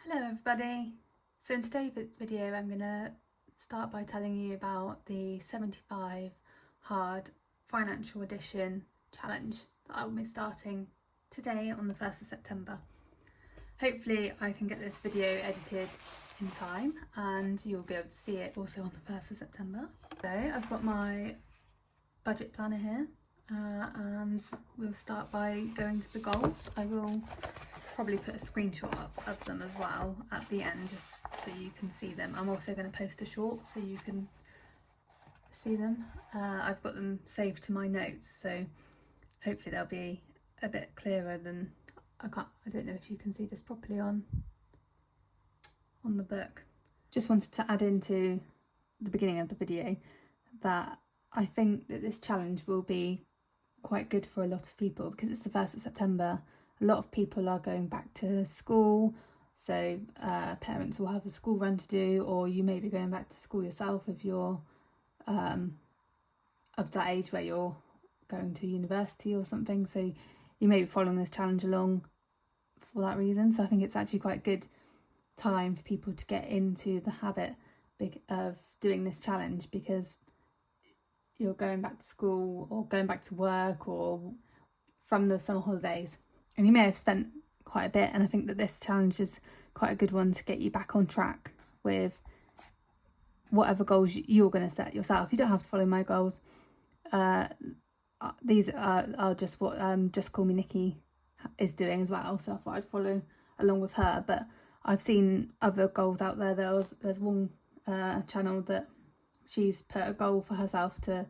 Hello everybody. So in today's video I'm going to start by telling you about the 75 hard financial edition challenge that I will be starting today on the 1st of September. Hopefully I can get this video edited in time and you'll be able to see it also on the 1st of September. So I've got my budget planner here and we'll start by going to the goals. I will probably put a screenshot up of them as well at the end just so you can see them. I'm also going to post a short so you can see them. I've got them saved to my notes, so hopefully they'll be a bit clearer than I don't know if you can see this properly on the book. Just wanted to add into the beginning of the video that I think that this challenge will be quite good for a lot of people because it's the 1st of September. A lot of people are going back to school, so parents will have a school run to do, or you may be going back to school yourself if you're of that age where you're going to university or something, so you may be following this challenge along for that reason. So I think it's actually quite a good time for people to get into the habit of doing this challenge because you're going back to school or going back to work or from the summer holidays. And you may have spent quite a bit, and I think that this challenge is quite a good one to get you back on track with whatever goals you're going to set yourself. You don't have to follow my goals. These are just what Just Call Me Nikki is doing as well, so I thought I'd follow along with her. But I've seen other goals out there. There's one channel that she's put a goal for herself to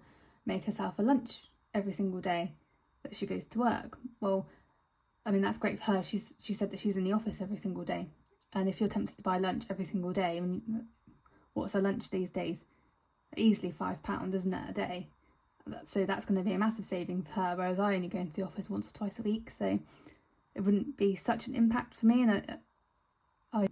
make herself a lunch every single day that she goes to work. Well, I mean, that's great for her. She said that she's in the office every single day. And if you're tempted to buy lunch every single day, I mean, what's a lunch these days? Easily £5, isn't it, a day? So that's going to be a massive saving for her, whereas I only go into the office once or twice a week. So it wouldn't be such an impact for me. And I'll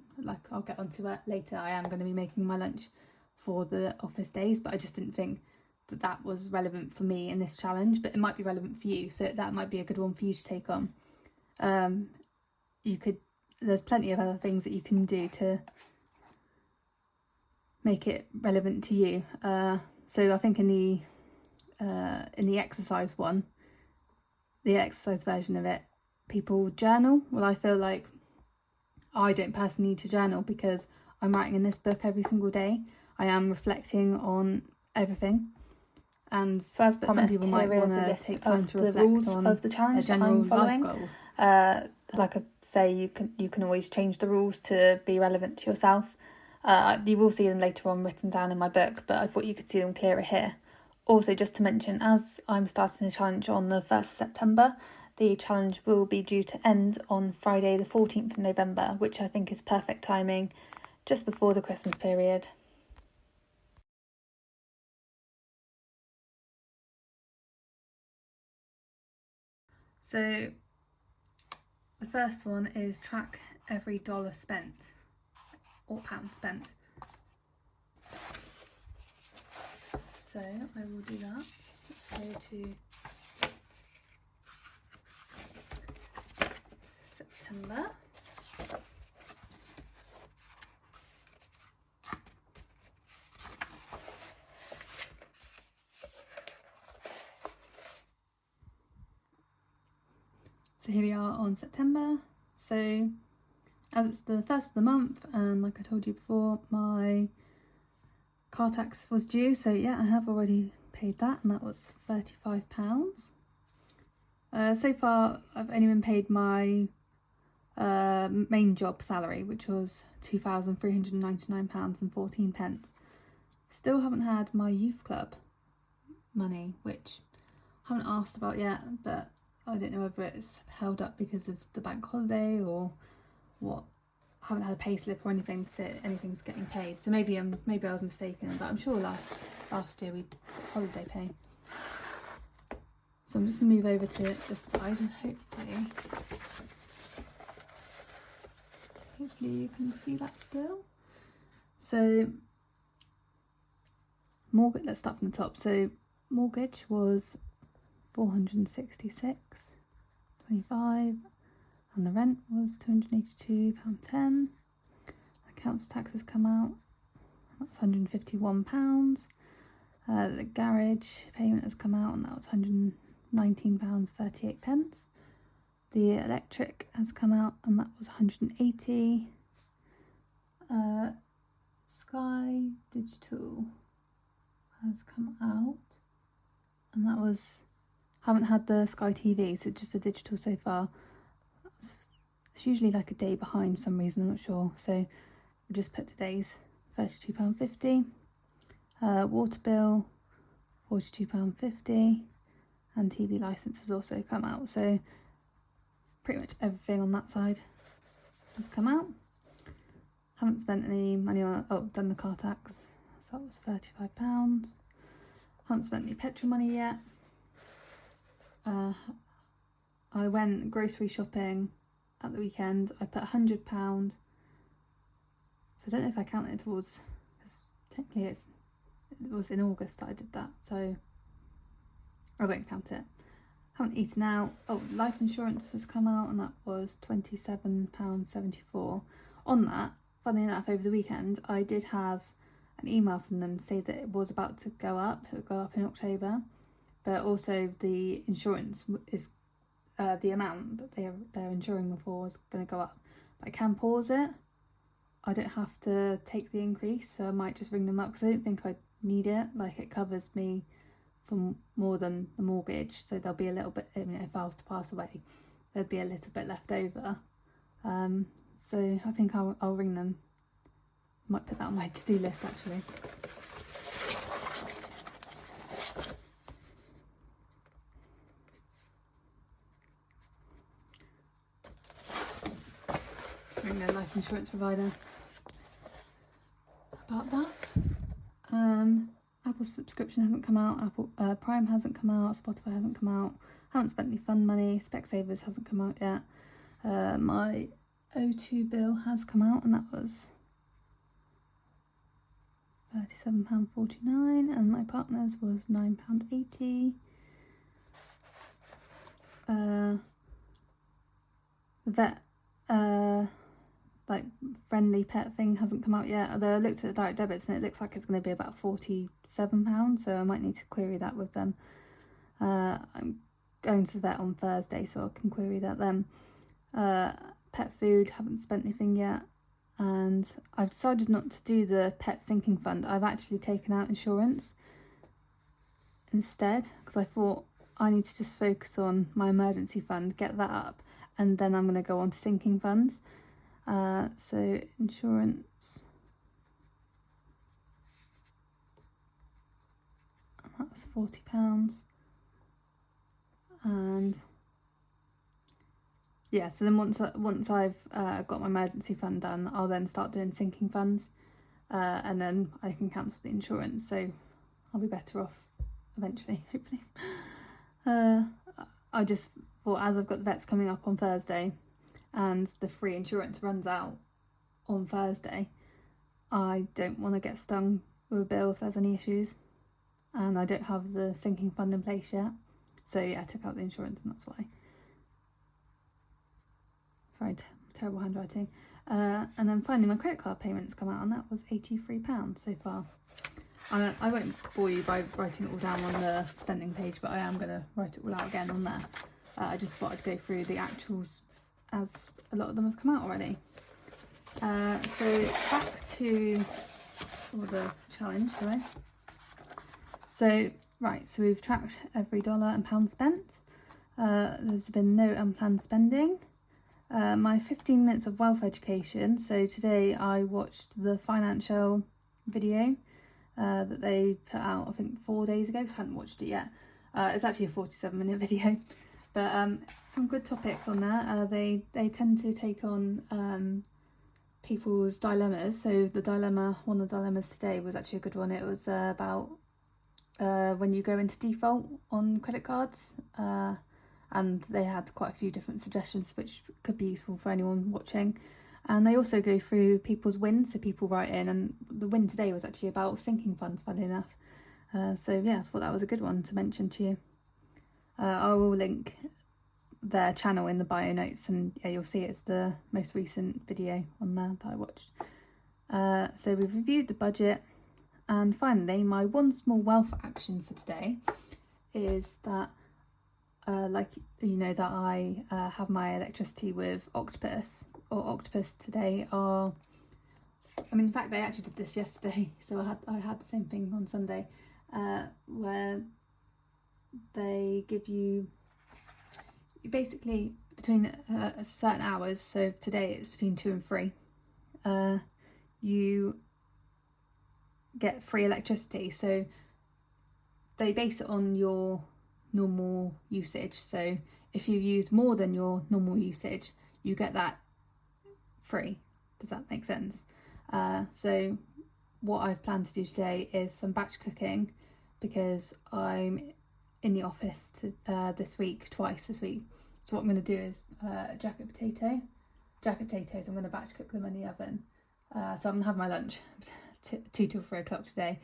get onto it later. I am going to be making my lunch for the office days, but I just didn't think that was relevant for me in this challenge. But it might be relevant for you, so that might be a good one for you to take on. There's plenty of other things that you can do to make it relevant to you. So I think in the exercise one, the exercise version of it, people journal. Well, I feel like I don't personally need to journal because I'm writing in this book every single day. I am reflecting on everything. And so as promised, some people might here is a list of the rules of the challenge that I'm following. Like I say, you can always change the rules to be relevant to yourself. You will see them later on written down in my book, but I thought you could see them clearer here. Also, just to mention, as I'm starting a challenge on the 1st of September, the challenge will be due to end on Friday the 14th of November, which I think is perfect timing just before the Christmas period. So the first one is track every dollar spent or pound spent. So I will do that. Let's go to September. So here we are on September. So as it's the 1st of the month, and like I told you before, my car tax was due. So yeah, I have already paid that, and that was £35. So far, I've only been paid my main job salary, which was £2,399.14. Still haven't had my youth club money, which I haven't asked about yet, but I don't know whether it's held up because of the bank holiday or what. I haven't had a pay slip or anything to say anything's getting paid, so maybe I was mistaken, but I'm sure last year we got holiday pay. So I'm just gonna move over to this side and hopefully you can see that still. So mortgage, let's start from the top. So mortgage was £466.25, and the rent was £282.10. council tax has come out. That's £151. The garage payment has come out, and that was £119.38. The electric has come out, and that was £180. Sky Digital has come out, and that was, haven't had the Sky TV, so just the digital so far. It's usually like a day behind for some reason, I'm not sure, so we'll just put today's, £32.50. Water bill, £42.50, and TV licence has also come out, so pretty much everything on that side has come out. Haven't spent any money on, done the car tax, so that was £35. Haven't spent any petrol money yet. I went grocery shopping at the weekend. I put £100, so I don't know if I counted towards, because technically it was in August that I did that, so I won't count it. Haven't eaten out. Life insurance has come out, and that was £27.74. On that, funnily enough, over the weekend I did have an email from them to say that it was about to go up. It would go up in October, but also the insurance is the amount that they're insuring me for is going to go up. But I can pause it. I don't have to take the increase, so I might just ring them up because I don't think I need it. Like, it covers me for more than the mortgage, so there'll be a little bit, if I was to pass away, there'd be a little bit left over. So I think I'll ring them. Might put that on my to-do list actually. Just ring their life insurance provider about that. Apple subscription hasn't come out, Apple Prime hasn't come out, Spotify hasn't come out, haven't spent any fund money, Specsavers hasn't come out yet. My O2 bill has come out, and that was £37.49, and my partner's was £9.80. The vet like friendly pet thing hasn't come out yet, although I looked at the direct debits and it looks like it's going to be about £47, so I might need to query that with them. I'm going to the vet on Thursday, so I can query that then. Pet food, haven't spent anything yet, and I've decided not to do the pet sinking fund. I've actually taken out insurance instead, because I thought I need to just focus on my emergency fund, get that up, and then I'm going to go on to sinking funds. So insurance, that's £40, and yeah, so then once I've got my emergency fund done, I'll then start doing sinking funds, and then I can cancel the insurance, so I'll be better off eventually, hopefully. I just thought, as I've got the vets coming up on Thursday and the free insurance runs out on Thursday, I don't want to get stung with a bill if there's any issues, and I don't have the sinking fund in place yet, so yeah, I took out the insurance, and that's why. Sorry, terrible handwriting. And then finally my credit card payments come out, and that was £83 so far. And I won't bore you by writing it all down on the spending page, but I am going to write it all out again on there. I just thought I'd go through the actuals, as a lot of them have come out already. So back to the challenge, sorry. So we've tracked every dollar and pound spent. There's been no unplanned spending. My 15 minutes of wealth education. So today I watched the financial video that they put out, I think 4 days ago, because I hadn't watched it yet. It's actually a 47-minute video, but some good topics on there. They tend to take on people's dilemmas. So one of the dilemmas today was actually a good one. It was about when you go into default on credit cards, and they had quite a few different suggestions which could be useful for anyone watching. And they also go through people's wins, so people write in, and the win today was actually about sinking funds, funnily enough. So yeah, I thought that was a good one to mention to you. I will link their channel in the bio notes, and yeah, you'll see it's the most recent video on there that I watched. So we've reviewed the budget, and finally my one small wealth action for today is that like you know that I have my electricity with Octopus today are, I mean in fact they actually did this yesterday, so I had the same thing on Sunday, where they give you basically between certain hours, so today it's between 2 and 3, you get free electricity. So they base it on your normal usage, so if you use more than your normal usage you get that free. Does that make sense? So what I've planned to do today is some batch cooking, because I'm in the office twice this week. So what I'm going to do is jacket potatoes, I'm going to batch cook them in the oven. So I'm going to have my lunch 2 till 3 o'clock today,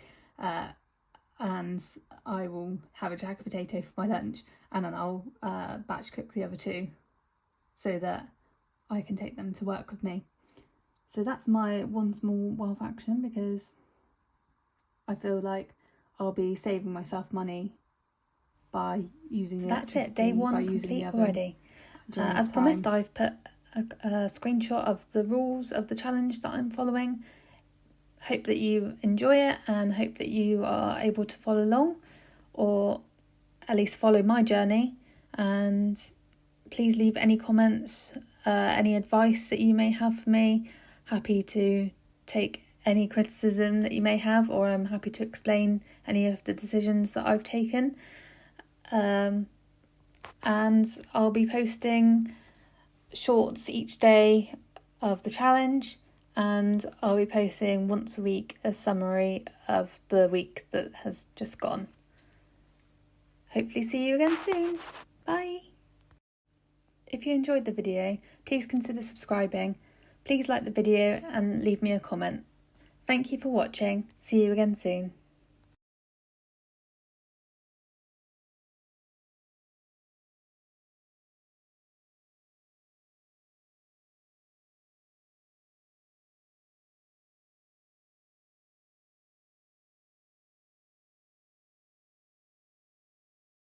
and I will have a jacket potato for my lunch, and then I'll batch cook the other 2 so that I can take them to work with me. So that's my one small wealth action, because I feel like I'll be saving myself money by using so that's it, day 1 complete already. As promised, I've put a screenshot of the rules of the challenge that I'm following. Hope that you enjoy it and hope that you are able to follow along, or at least follow my journey. And please leave any comments, any advice that you may have for me. Happy to take any criticism that you may have, or I'm happy to explain any of the decisions that I've taken. And I'll be posting shorts each day of the challenge, and I'll be posting once a week a summary of the week that has just gone. Hopefully see you again soon. Bye. If you enjoyed the video, please consider subscribing. Please like the video and leave me a comment. Thank you for watching. See you again soon.